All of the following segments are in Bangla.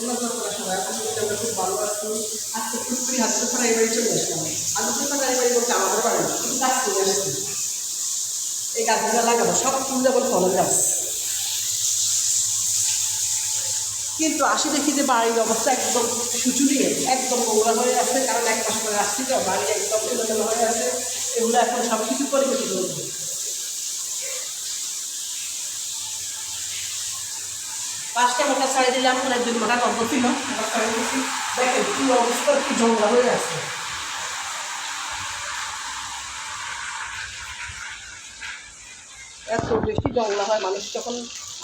আমরা সবাই আমরা খুব ভালো আছি। আজকে পুরোপুরি হাতে ফ্রাই বাড়ি চলে আসলাম। আজকে ফ্রাই বাড়ি বলতে আমাদের বাড়ি গাছ চলে আসছি। এই গাছগুলো লাগাবো সব সুন্দর ফলের গাছ। কিন্তু আসি দেখি যে বাড়ির অবস্থা একদম শুচুলিয়ে একদম নোংরা হয়ে আছে, কারণ এক মাস করে আসছি তো বাড়ি একদম এলোমেলো হয়ে আছে। এগুলো এখন সব কিছু পরিবর্তন করবো। পাঁচটা মোটা ছাড়িয়ে দিলাম, মানে 2 মোটা গল্প ছিল দেখেন কি অবস্থা, কি নোংরা হয়ে আছে। এত বেশি নোংরা হয়, মানুষ যখন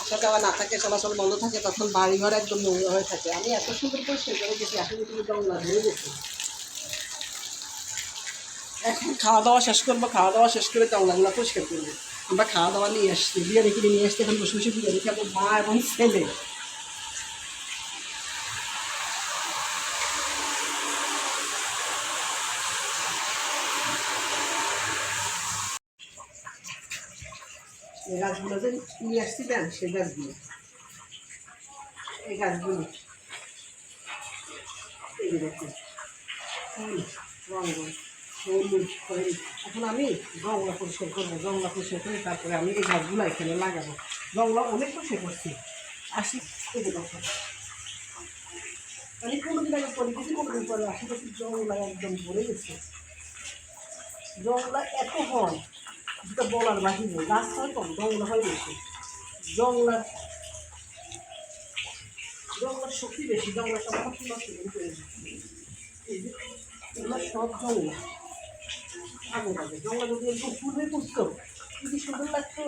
আসা যাওয়া না থাকে, চলাচল বন্ধ থাকে, তখন বাড়িঘর একদম নোংরা হয়ে থাকে। আমি এত সুন্দর করে সে করে গেছি, আসলে তুমি নোংরা হয়ে গেছি। এখন খাওয়া দাওয়া শেষ করবো, খাওয়া দাওয়া শেষ করে নোংরাগুলো পরিষ্কার করবো। আমরা খাওয়া দাওয়া নিয়ে আসছি, বিরিয়ানি কিনে নিয়ে আসছি, এখন বসে বসে বিরিয়ানি খাবো মা এবং ছেলে। এই গাছগুলো যে নিয়ে আসছিলেন সেই গাছগুলো, এই গাছগুলো এই দেখুন রঙ হলুদ খয়েরি। এখন আমি জংলা পরিষ্কার করবো, জংলা পরিষ্কার করে তারপরে আমি এই গাছগুলো এখানে লাগাবো। জংলা অনেক পরিষ্কার করছি। আসি এই যে দেখো, আমি কোনোদিন আগে পরে গেছি, কোনোদিন পরে আসি দেখি জংলা একদম ভরে গেছে। জংলা এত হয় যেটা বলার বাহিরে, গাছ হয় কম, জংলা হয়ে গেছে। জংলার জংলার শক্তি বেশি, জংলা সব নষ্ট করে এগুলো সব জংলা আগে লাগে। জংলা যদি একটু পূর্বে পুষতো কি সুন্দর লাগতো।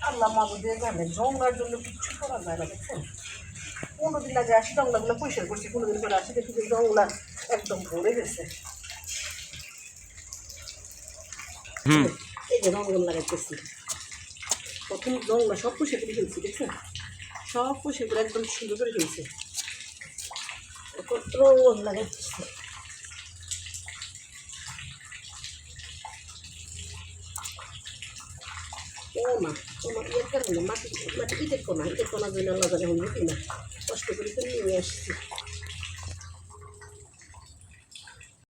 আল্লাহ মাবুদের জানে, জংলার জন্য কিচ্ছু করা যায় না। দেখছেন 15 দিন আগে আসি জংলাগুলো পরিষ্কার করছি, 15 দিন পরে আসি দেখি যে জংলা একদম ভরে গেছে। এই যে রঙ লাগাইতেছি, প্রথম জংলা সব পরিষ্কার করে ফেলছি, দেখছেন সব পরিষ্কার করে একদম সুন্দর করে ফেলছে। রঙ লাগাইতেছি, কোনা কোনা ইয়ের কারণে মাটি মাটি ইটের কোনা জন্য আল্লাহ জানে হইল কিনা, কষ্ট করে তো নিয়ে আসছি।